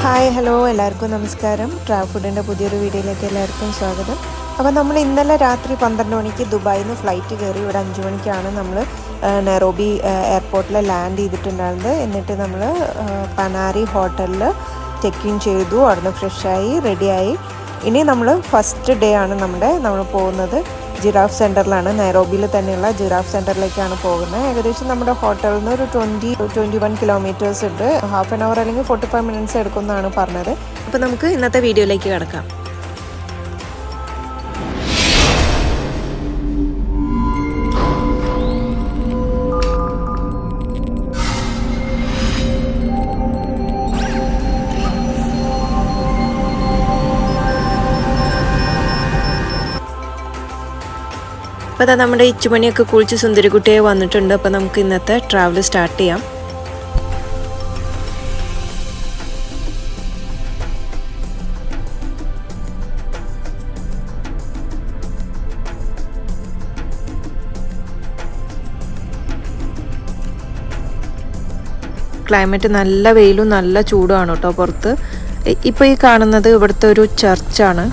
Hi hello എല്ലാവർക്കും നമസ്കാരം. Travel ഫുഡിൻ്റെ പുതിയൊരു വീഡിയോയിലേക്ക് എല്ലാവർക്കും സ്വാഗതം. അപ്പോൾ നമ്മൾ ഇന്നലെ രാത്രി 12 മണിക്ക് ദുബായിൽ നിന്ന് ഫ്ലൈറ്റ് കയറി. ഇവിടെ 5 മണിക്കാണ് നമ്മൾ നൈറോബി എയർപോർട്ടിൽ ലാൻഡ് ചെയ്തിട്ടുണ്ടായിരുന്നത്. എന്നിട്ട് നമ്മൾ പനാരി ഹോട്ടലിൽ ചെക്ക് ഇൻ ചെയ്തു. അവിടുന്ന് ഫ്രഷായി റെഡിയായി. ഇനി നമ്മൾ ഫസ്റ്റ് ഡേ ആണ് നമ്മൾ പോകുന്നത് ജിറാഫ് സെൻറ്ററിലാണ്. നൈറോബിയിൽ തന്നെയുള്ള ജിറാഫ് സെൻറ്ററിലേക്കാണ് പോകുന്നത്. ഏകദേശം നമ്മുടെ ഹോട്ടലിൽ നിന്ന് ഒരു 21 കിലോമീറ്റേഴ്സ് ഉണ്ട്. ഹാഫ് ആൻ അവർ അല്ലെങ്കിൽ 45 മിനിറ്റ്സ് എടുക്കുമെന്നാണ് പറഞ്ഞത്. അപ്പോൾ നമുക്ക് ഇന്നത്തെ വീഡിയോയിലേക്ക് കിടക്കാം. അപ്പോൾ അതാ നമ്മുടെ ഇച്ചുമണിയൊക്കെ കുളിച്ച് സുന്ദരിക്കുട്ടിയെ വന്നിട്ടുണ്ട്. അപ്പോൾ നമുക്ക് ഇന്നത്തെ ട്രാവൽ സ്റ്റാർട്ട് ചെയ്യാം. ക്ലൈമറ്റ് നല്ല വെയിലും നല്ല ചൂടുമാണ് കേട്ടോ പുറത്ത്. ഇപ്പോൾ ഈ കാണുന്നത് ഇവിടുത്തെ ഒരു ചർച്ചാണ്.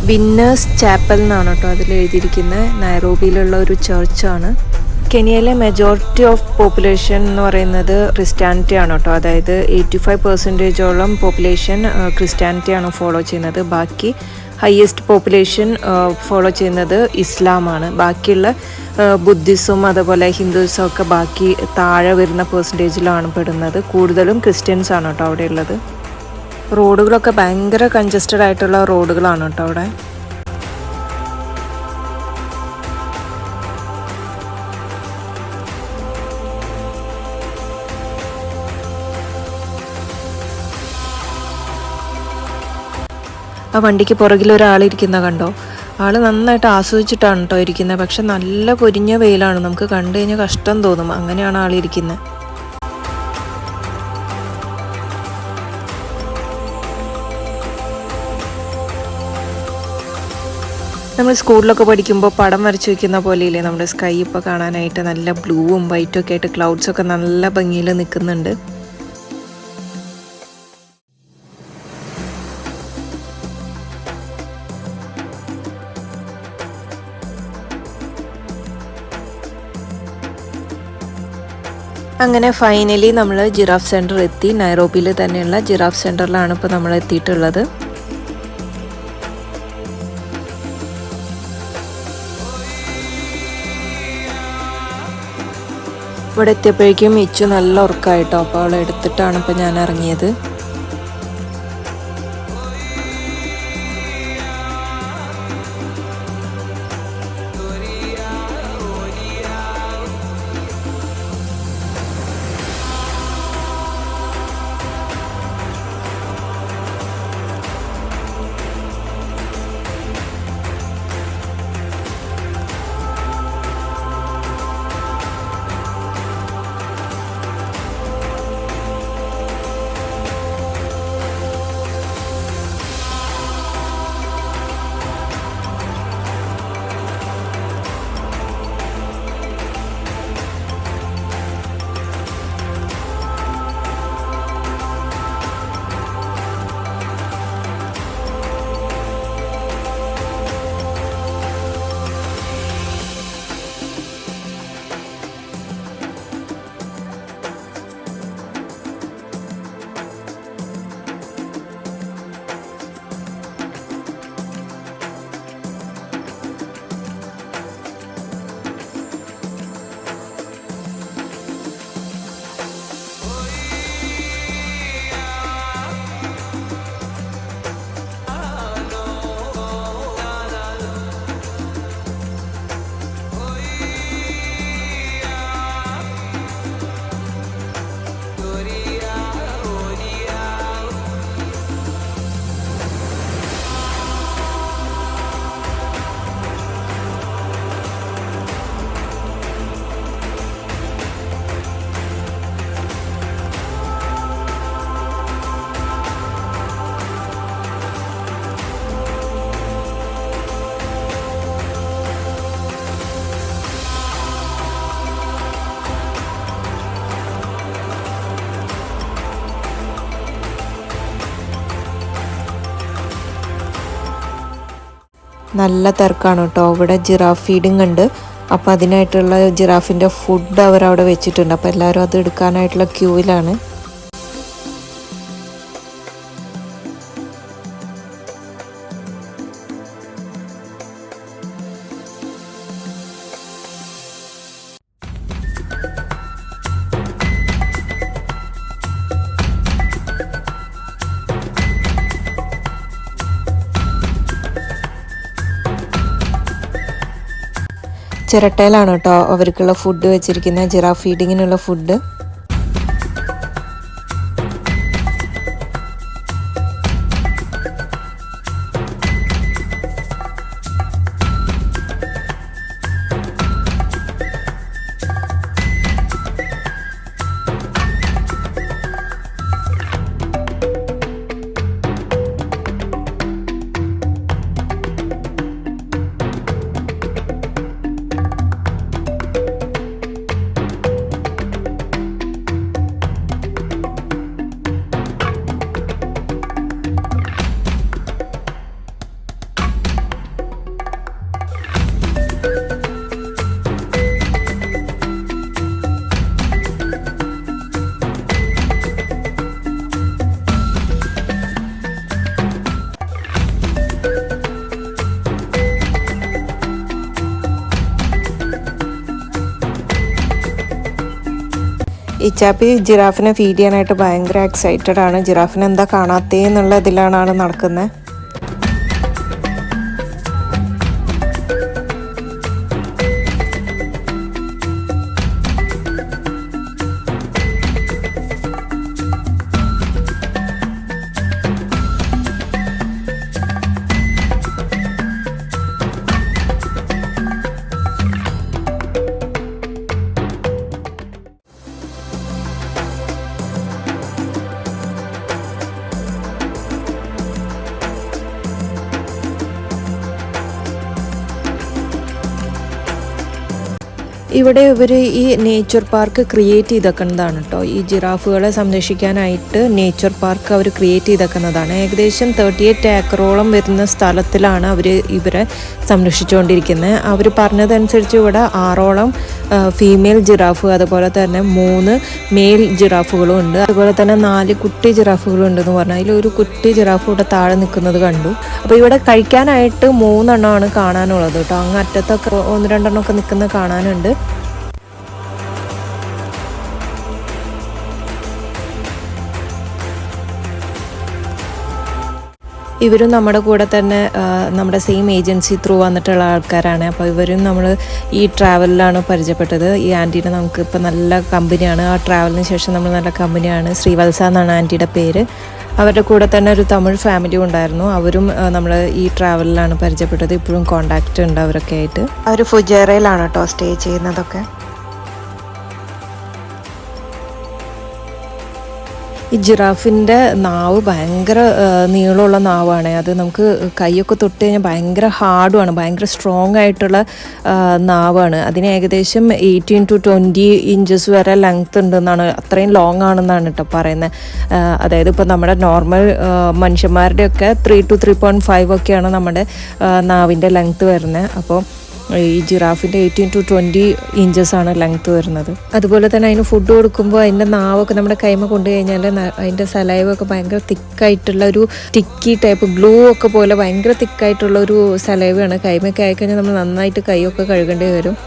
വിന്നേഴ്സ് ചാപ്പൽ എന്നാണ് കേട്ടോ അതിൽ എഴുതിയിരിക്കുന്നത്. നൈറോബിയിലുള്ള ഒരു ചർച്ചാണ്. കെനിയയിലെ മെജോറിറ്റി ഓഫ് പോപ്പുലേഷൻ എന്ന് പറയുന്നത് ക്രിസ്ത്യാനിറ്റി ആണ് കേട്ടോ. അതായത് 85% പോപ്പുലേഷൻ ക്രിസ്ത്യാനിറ്റിയാണ് ഫോളോ ചെയ്യുന്നത്. ബാക്കി ഹയസ്റ്റ് പോപ്പുലേഷൻ ഫോളോ ചെയ്യുന്നത് ഇസ്ലാമാണ്. ബാക്കിയുള്ള ബുദ്ധിസും അതുപോലെ ഹിന്ദുസും ഒക്കെ ബാക്കി താഴെ വരുന്ന പെർസെൻറ്റേജിലാണ് പെടുന്നത്. കൂടുതലും ക്രിസ്ത്യൻസ് ആണ് കേട്ടോ അവിടെ ഉള്ളത്. റോഡുകളൊക്കെ ഭയങ്കര കൺജസ്റ്റഡ് ആയിട്ടുള്ള റോഡുകളാണ് കേട്ടോ അവിടെ. ആ വണ്ടിക്ക് പുറകിൽ ഒരാളിരിക്കുന്ന കണ്ടോ? ആൾ നന്നായിട്ട് ആസ്വദിച്ചിട്ടാണ് കേട്ടോ ഇരിക്കുന്നത്. പക്ഷെ നല്ല പൊരിഞ്ഞ വെയിലാണ്, നമുക്ക് കണ്ടു കഴിഞ്ഞാൽ കഷ്ടം തോന്നും. അങ്ങനെയാണ് ആളിരിക്കുന്നത്. നമ്മൾ സ്കൂളിലൊക്കെ പഠിക്കുമ്പോൾ പടം വരച്ച് വയ്ക്കുന്ന പോലെയില്ലേ നമ്മുടെ സ്കൈ ഇപ്പോൾ കാണാനായിട്ട്. നല്ല ബ്ലൂവും വൈറ്റും ഒക്കെ ആയിട്ട് ക്ലൗഡ്സൊക്കെ നല്ല ഭംഗിയിൽ നിൽക്കുന്നുണ്ട്. അങ്ങനെ ഫൈനലി നമ്മൾ ജിറാഫ് സെൻറ്റർ എത്തി. നൈറോബിയിൽ തന്നെയുള്ള ജിറാഫ് സെൻറ്ററിലാണ് ഇപ്പോൾ നമ്മൾ എത്തിയിട്ടുള്ളത്. ഇവിടെ എത്തിയപ്പോഴേക്കും ഇച്ചു നല്ല ഉറക്കമായിട്ടോ. അപ്പോൾ അവളെ എടുത്തിട്ടാണ് ഇപ്പോൾ ഞാൻ ഇറങ്ങിയത്. നല്ല തിരക്കാണ് കേട്ടോ. ഇവിടെ ജിറാഫ് ഫീഡിങ് ഉണ്ട്. അപ്പോൾ അതിനായിട്ടുള്ള ജിറാഫിൻ്റെ ഫുഡ് അവരവിടെ വെച്ചിട്ടുണ്ട്. അപ്പോൾ എല്ലാവരും അത് എടുക്കാനായിട്ടുള്ള ക്യൂവിലാണ്. ചിരട്ടയിലാണ് കേട്ടോ അവർക്കുള്ള ഫുഡ് വെച്ചിരിക്കുന്നത്, ജിറാഫ് ഫീഡിങ്ങിനുള്ള ഫുഡ്. ഇച്ചാപ്പി ജിറാഫിനെ ഫീഡ് ചെയ്യാനായിട്ട് ഭയങ്കര എക്സൈറ്റഡ് ആണ്. ജിറാഫിനെ എന്താ കാണാത്തേ എന്നുള്ള ഇതിലാണ് ആൾ നടക്കുന്നത്. ഇവിടെ ഇവർ ഈ നേച്ചർ പാർക്ക് ക്രിയേറ്റ് ചെയ്തേക്കുന്നതാണ് കേട്ടോ. ഈ ജിറാഫുകളെ സംരക്ഷിക്കാനായിട്ട് നേച്ചർ പാർക്ക് അവർ ക്രിയേറ്റ് ചെയ്തേക്കുന്നതാണ്. ഏകദേശം 38 ഏക്കറോളം വരുന്ന സ്ഥലത്തിലാണ് അവർ ഇവരെ സംരക്ഷിച്ചുകൊണ്ടിരിക്കുന്നത്. അവർ പറഞ്ഞതനുസരിച്ച് ഇവിടെ 6ഓളം ഫീമെയിൽ ജിറാഫ്, അതുപോലെ തന്നെ 3 മെയിൽ ജിറാഫുകളും ഉണ്ട്. അതുപോലെ തന്നെ 4 കുട്ടി ജിറാഫുകളും ഉണ്ടെന്ന് പറഞ്ഞാൽ അതിലൊരു കുട്ടി ജിറാഫ് ഇവിടെ താഴെ നിൽക്കുന്നത് കണ്ടു. അപ്പോൾ ഇവിടെ കഴിക്കാനായിട്ട് 3 എണ്ണമാണ് കാണാനുള്ളത് കേട്ടോ. അങ്ങ് അറ്റത്തൊക്കെ 1-2 എണ്ണമൊക്കെ നിൽക്കുന്നത് കാണാനുണ്ട്. ഇവരും നമ്മുടെ കൂടെ തന്നെ നമ്മുടെ സെയിം ഏജൻസി ത്രൂ വന്നിട്ടുള്ള ആൾക്കാരാണ്. അപ്പോൾ ഇവരും നമ്മൾ ഈ ട്രാവലിലാണ് പരിചയപ്പെട്ടത്. ഈ ആൻറ്റീനെ നമുക്ക് ഇപ്പോൾ നല്ല കമ്പനിയാണ്. ആ ട്രാവലിന് ശേഷം നമ്മൾ നല്ല കമ്പനിയാണ്. ശ്രീവത്സ എന്നാണ് ആൻറ്റിയുടെ പേര്. അവരുടെ കൂടെ തന്നെ ഒരു തമിഴ് ഫാമിലിയും ഉണ്ടായിരുന്നു. അവരും നമ്മൾ ഈ ട്രാവലിലാണ് പരിചയപ്പെട്ടത്. ഇപ്പോഴും കോണ്ടാക്റ്റ് ഉണ്ട് അവരൊക്കെ ആയിട്ട്. അവർ ഫുജേറയിലാണ് കേട്ടോ സ്റ്റേ ചെയ്യുന്നതൊക്കെ. ഈ ജിറാഫിൻ്റെ നാവ് ഭയങ്കര നീളമുള്ള നാവാണ്. അത് നമുക്ക് കൈയൊക്കെ തൊട്ട് കഴിഞ്ഞാൽ ഭയങ്കര ഹാർഡുമാണ്, ഭയങ്കര സ്ട്രോങ് ആയിട്ടുള്ള നാവാണ്. അതിന് ഏകദേശം 18 to 20 ഇഞ്ചസ് വരെ ലെങ്ത് ഉണ്ടെന്നാണ്, അത്രയും ലോങ് ആണെന്നാണ് കേട്ടോ പറയുന്നത്. അതായത് ഇപ്പോൾ നമ്മുടെ നോർമൽ മനുഷ്യന്മാരുടെയൊക്കെ 3 to 3.5 ഒക്കെയാണ് നമ്മുടെ നാവിൻ്റെ ലെങ്ത്ത് വരുന്നത്. അപ്പോൾ ഈ ജിറാഫിൻ്റെ 18 to 20 ഇഞ്ചസ് ആണ് ലെങ്ത്ത് വരുന്നത്. അതുപോലെ തന്നെ അതിന് ഫുഡ് കൊടുക്കുമ്പോൾ അതിൻ്റെ നാവൊക്കെ നമ്മുടെ കൈമ കൊണ്ടു കഴിഞ്ഞാൽ അതിൻ്റെ സലൈവൊക്കെ ഭയങ്കര തിക്കായിട്ടുള്ള ഒരു സ്റ്റിക്കി ടൈപ്പ് ഗ്ലൂ ഒക്കെ പോലെ ഭയങ്കര തിക്കായിട്ടുള്ള ഒരു സലൈവയാണ്. കൈമയൊക്കെ ആയിക്കഴിഞ്ഞാൽ നമ്മൾ നന്നായിട്ട് കൈയൊക്കെ കഴുകേണ്ടി വരും.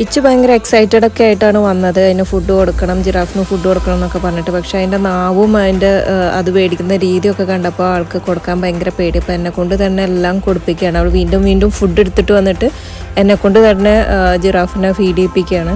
ഇച്ച് ഭയങ്കര എക്സൈറ്റഡ് ഒക്കെ ആയിട്ടാണ് വന്നത്. അതിന് ഫുഡ് കൊടുക്കണം, ജിറാഫിന് ഫുഡ് കൊടുക്കണം എന്നൊക്കെ പറഞ്ഞിട്ട്. പക്ഷേ അതിൻ്റെ നാവും അതിൻ്റെ അത് മേടിക്കുന്ന രീതിയൊക്കെ കണ്ടപ്പോൾ ആൾക്ക് കൊടുക്കാൻ ഭയങ്കര പേടി. അപ്പോൾ എന്നെക്കൊണ്ട് തന്നെ എല്ലാം കൊടുപ്പിക്കുകയാണ്. അവൾ വീണ്ടും വീണ്ടും ഫുഡ് എടുത്തിട്ട് വന്നിട്ട് എന്നെക്കൊണ്ട് തന്നെ ജിറാഫിനെ ഫീഡ് ചെയ്യിപ്പിക്കുകയാണ്.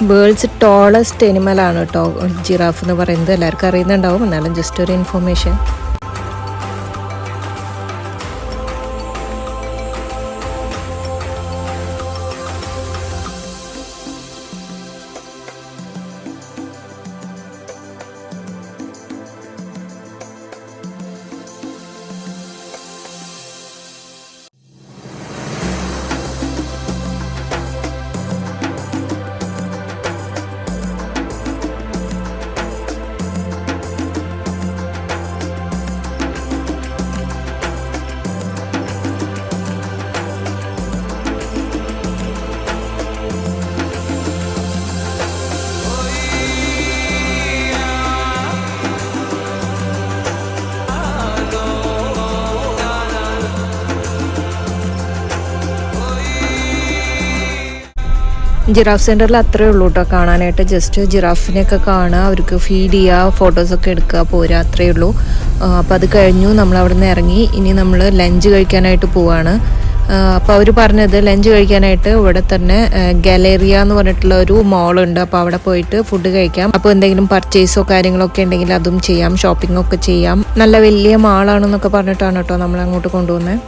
വേൾഡ്സ് ടോളസ്റ്റ് എനിമലാണ് കേട്ടോ ജിറാഫ് എന്ന് പറയുന്നത്. എല്ലാവർക്കും അറിയുന്നുണ്ടാവും, എന്നാലും ജസ്റ്റ് ഒരു ഇൻഫോർമേഷൻ. ജിറാഫ് സെൻറ്ററിൽ അത്രയേ ഉള്ളൂ കേട്ടോ കാണാനായിട്ട്. ജസ്റ്റ് ജിറാഫിനെയൊക്കെ കാണുക, അവർക്ക് ഫീഡ് ചെയ്യുക, ഫോട്ടോസൊക്കെ എടുക്കുക, പോരുക, അത്രയേ ഉള്ളൂ. അപ്പോൾ അത് കഴിഞ്ഞു നമ്മൾ അവിടെ നിന്ന് ഇറങ്ങി. ഇനി നമ്മൾ ലഞ്ച് കഴിക്കാനായിട്ട് പോവാണ്. അപ്പോൾ അവർ പറഞ്ഞത് ലഞ്ച് കഴിക്കാനായിട്ട് ഇവിടെ തന്നെ ഗാലറിയ എന്ന് പറഞ്ഞിട്ടുള്ള ഒരു മോളുണ്ട്. അപ്പോൾ അവിടെ പോയിട്ട് ഫുഡ് കഴിക്കാം. അപ്പോൾ എന്തെങ്കിലും പർച്ചേസോ കാര്യങ്ങളൊക്കെ ഉണ്ടെങ്കിൽ അതും ചെയ്യാം, ഷോപ്പിംഗ് ഒക്കെ ചെയ്യാം. നല്ല വലിയ മാളാണെന്നൊക്കെ പറഞ്ഞിട്ടാണ് കേട്ടോ നമ്മൾ അങ്ങോട്ട് കൊണ്ടുപോകുന്നത്.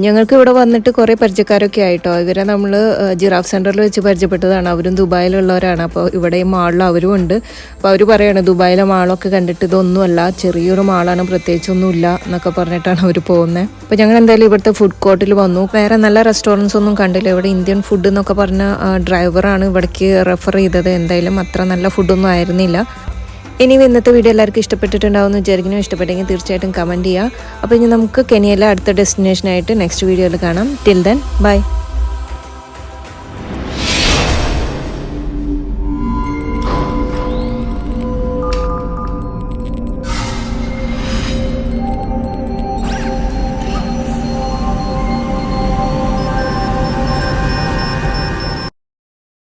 ഞങ്ങൾക്ക് ഇവിടെ വന്നിട്ട് കുറേ പരിചയക്കാരൊക്കെ ആയിട്ടോ. ഇവരെ നമ്മൾ ജിറാഫ് സെൻറ്ററിൽ വെച്ച് പരിചയപ്പെട്ടതാണ്. അവരും ദുബായിലുള്ളവരാണ്. അപ്പോൾ ഇവിടെ ഈ മാളിൽ അവരും ഉണ്ട്. അപ്പോൾ അവർ പറയുകയാണ് ദുബായിലെ മാളൊക്കെ കണ്ടിട്ട് ഇതൊന്നുമല്ല, ചെറിയൊരു മാളാണ്, പ്രത്യേകിച്ചൊന്നുമില്ല എന്നൊക്കെ പറഞ്ഞിട്ടാണ് അവർ പോകുന്നത്. അപ്പോൾ ഞങ്ങൾ എന്തായാലും ഇവിടുത്തെ ഫുഡ് കോർട്ടിൽ വന്നു. വേറെ നല്ല റെസ്റ്റോറൻറ്റ്സ് ഒന്നും കണ്ടില്ല. ഇവിടെ ഇന്ത്യൻ ഫുഡ് എന്നൊക്കെ പറഞ്ഞ ഡ്രൈവറാണ് ഇവിടേക്ക് റെഫർ ചെയ്തത്. എന്തായാലും അത്ര നല്ല ഫുഡൊന്നും ആയിരുന്നില്ല. ഇനി ഇന്നത്തെ വീഡിയോ എല്ലാവർക്കും ഇഷ്ടപ്പെട്ടിട്ടുണ്ടാവുമെന്ന് വിചാരിക്കുന്നു. ഇഷ്ടപ്പെട്ടെങ്കിൽ തീർച്ചയായിട്ടും കമൻറ്റ് ചെയ്യുക. അപ്പോൾ ഇനി നമുക്ക് കെനിയയിലെ അടുത്ത ഡെസ്റ്റിനേഷനായിട്ട് നെക്സ്റ്റ് വീഡിയോയിൽ കാണാം. Till then bye.